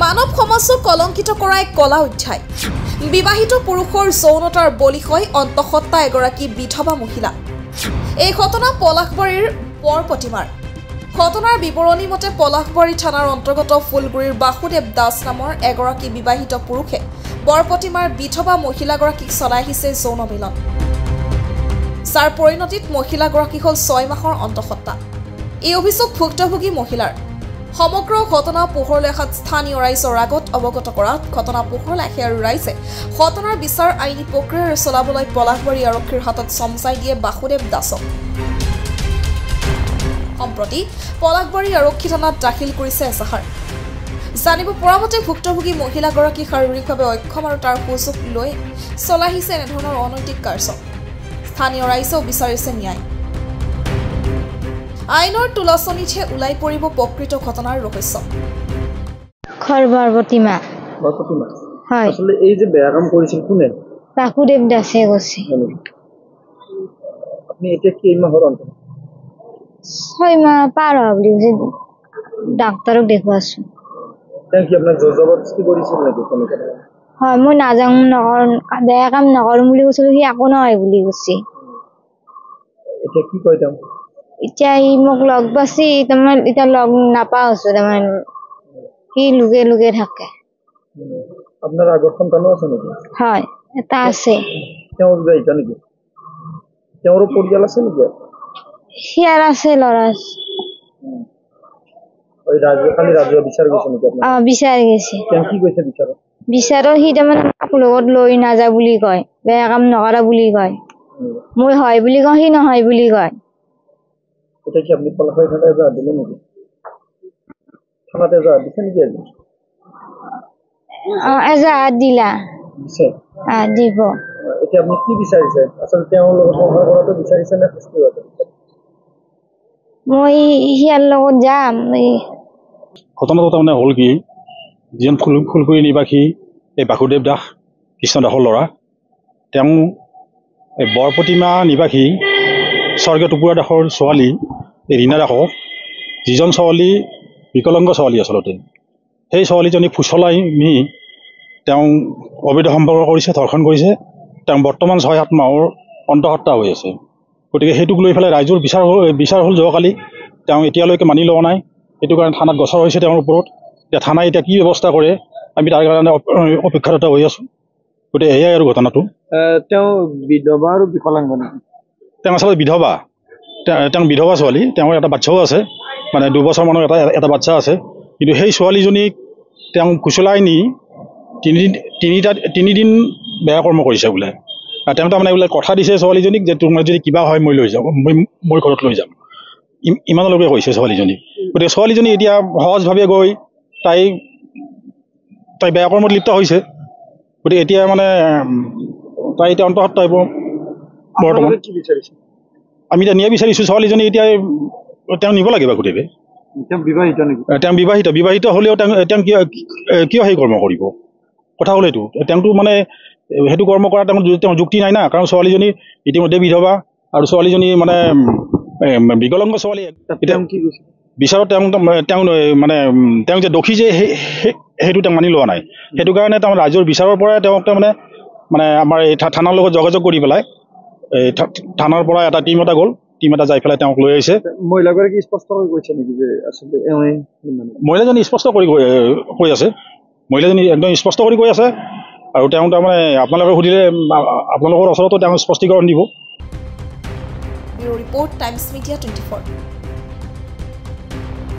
মানৱ সমাজক কলংকিত কৰা এক কলা অধ্যায় বিবাহিত পুৰুষৰ যৌনতাৰ বলি হৈ অন্তঃসত্ত্বা এগৰাকী বিধৱা মহিলা এই ঘটনা পলাশবাৰীৰ বৰপতিমাৰ ঘটনাৰ বিৱৰণী মতে পলাশবাৰী থানাৰ অন্তৰ্গত ফুলগুৰিৰ বাসুদেৱ দাস নামৰ এগৰাকী বিবাহিত পুৰুষে বৰপতিমাৰ বিধৱা মহিলাগৰাকীক চলাই আহিছে যৌন মিলন যাৰ পৰিণতিত মহিলাগৰাকী হ'ল 6 মাহৰ অন্তঃসত্ত্বা এই অভিযোগ ভুক্তভোগী মহিলাৰ সমগ্ৰ ঘটনা পোহৰলৈ অহাত স্থানীয় ৰাইজৰ আগত অৱগত কৰাত ঘটনা পোহৰলৈ আহে আৰু ৰাইজে ঘটনাৰ বিচাৰ আইনী প্ৰক্ৰিয়াৰে চলাবলৈ পলাশবাৰী আৰক্ষীৰ হাতত চমচাই দিয়ে বাসুদেৱ দাসক সম্প্ৰতি পলাশবাৰী আৰক্ষী থানাত দাখিল কৰিছে এজাহাৰ জানিব পৰা মতে ভুক্তভোগী মহিলাগৰাকী শাৰীৰিকভাৱে অক্ষম আৰু তাৰ সুযোগ লৈ চলাই আহিছে এনেধৰণৰ অনৈতিক কাৰ্য স্থানীয় ৰাইজেও বিচাৰিছে ন্যায় আইনৰ তুলাচনীতহে ওলাই পৰিব প্ৰকৃত ঘটনাৰ ৰহস্য বৰপতিমা হয় আসলে এই যে বেয়া কাম কৰিছিল কোনে বাসুদেৱ দাসে কৈছে আপনি এটা কি মাহৰ অন্ত 6 মাহ পাৰ হোৱা বুলি কৈছে ডাক্তৰক দেখুৱাইছো তেওঁ কি আপোনাক জবৰদস্তি কৰিছিল নেকি কেনেকৈ হয় মই নাজানো বেয়া কাম নকৰো বুলি কৈছিলো সি একো নহয় বুলি কৈছে এটা কি কয় তেওঁ এতিয়া ই মোক লগ পাইছে তাৰমানে এতিয়া লগ নাপাওঁ আছো তাৰমানে সি লুকে লুকে থাকে আপোনাৰ আগৰ সন্তানো আছে নেকি হয় এটা আছে তেওঁৰ বিবাহিত নেকি তেওঁৰ পৰিয়াল আছে নেকি সিয়াৰ আছে ল'ৰা ওই খালি ৰাজু বিচাৰ গৈছে নেকি আপোনাৰ বিচাৰ গৈছে তেওঁ কি কৈছে বিচাৰৰ সি তাৰমানে লগত লৈ নাযায় বুলি কয় বেয়া কাম নকৰা বুলি কয় মই হয় বুলি কওঁ সি নহয় বুলি কয় এটা কি আপনি পলাশবাৰী থানাতে যা দিলে নেকি থানাতে যা দিছে নেকি এজাহাত দিলা দিছে দিব এতিয়া আপনি কি বিচাৰিছে আসলে তেওঁৰ লগত সংসাৰ কৰাটো বিচাৰিছে নে শাস্তি হোৱাটো মই সিয়াৰ লগত যাম ঘটনাটো তাৰমানে হ'ল কি যিজন ফুলগুৰি নিবাসী এই বাসুদেৱ দাস কৃষ্ণ দাসৰ ল'ৰা তেওঁ এই বৰপতিমা নিবাসী স্বৰ্গীয় টুকুৰা দাসৰ ছোৱালী এই ৰীণা দাসক যিজন ছোৱালী বিকলাংগ ছোৱালী আচলতে সেই ছোৱালীজনী ফুচলাই নি তেওঁ অবৈধ সম্পৰ্ক কৰিছে ধৰ্ষণ কৰিছে তেওঁ বৰ্তমান 6-7 মাহৰ অন্তঃসত্ত্বা হৈ আছে গতিকে সেইটোক লৈ পেলাই ৰাইজৰ বিচাৰ হ'ল যোৱাকালি তেওঁ এতিয়ালৈকে মানি লোৱা নাই সেইটো কাৰণে থানাত গোচৰ হৈছে তেওঁৰ ওপৰত এতিয়া থানাই এতিয়া কি ব্যৱস্থা কৰে আমি তাৰ কাৰণে অপেক্ষাৰত হৈ আছোঁ গতিকে এয়াই আৰু ঘটনাটো তেওঁ বিধৱা আৰু বিকলাংগ নেকি তেওঁ আচলতে বিধৱা তেওঁ বিধৱা ছোৱালী তেওঁৰ এটা বাচ্ছাও আছে মানে 2 বছৰমানৰ এটা বাচ্ছা আছে কিন্তু সেই ছোৱালীজনীক তেওঁ কুচলাই নি 3 দিন বেয়া কৰ্ম কৰিছে বোলে তেওঁ তাৰমানে বোলে কথা দিছে ছোৱালীজনীক যে তোমাৰ যদি কিবা হয় মই লৈ যাম মই ঘৰত লৈ যাম ইমানলৈকে কৈছে ছোৱালীজনী গতিকে ছোৱালীজনী এতিয়া সহজভাৱে গৈ তাই বেয়া কৰ্মত লিপ্ত হৈছে গতিকে এতিয়া মানে তাই এতিয়া অন্তঃসত্ত্বা হ'ব বৰ্তমান কি বিচাৰিছে আমি এতিয়া নিয়া বিচাৰিছোঁ ছোৱালীজনী এতিয়া তেওঁ নিব লাগিব গোটেই তেওঁ বিবাহিত নেকি তেওঁ বিবাহিত হ'লেও তেওঁ কিয় সেই কৰ্ম কৰিব কথা হ'ল এইটো তেওঁতো মানে সেইটো কৰ্ম কৰা তেওঁ যুক্তি নাই না কাৰণ ছোৱালীজনী ইতিমধ্যে বিধৱা আৰু ছোৱালীজনী মানে বিকলাংগ ছোৱালী তেওঁ কি কৈছে বিচাৰত তেওঁ মানে তেওঁ যে দোষী যে সেইটো তেওঁ মানি লোৱা নাই সেইটো কাৰণে তেওঁ ৰাইজৰ বিচাৰৰ পৰাই তেওঁক মানে আমাৰ এই থানাৰ লগত যোগাযোগ কৰি পেলাই এই থানাৰ পৰা এটা টিম এটা যাই পেলাই তেওঁক লৈ আহিছে মহিলাগৰাকী স্পষ্ট কৰি কৈছে নেকি যে আচলতে মহিলাজনী স্পষ্ট কৰি কৈ আছে মহিলাজনী একদম স্পষ্ট কৰি কৈ আছে আৰু তেওঁ তাৰমানে আপোনালোকে সুধিলে আপোনালোকৰ ওচৰতো তেওঁ স্পষ্টীকৰণ দিব ৰিপৰ্ট টাইমছ মিডিয়া 24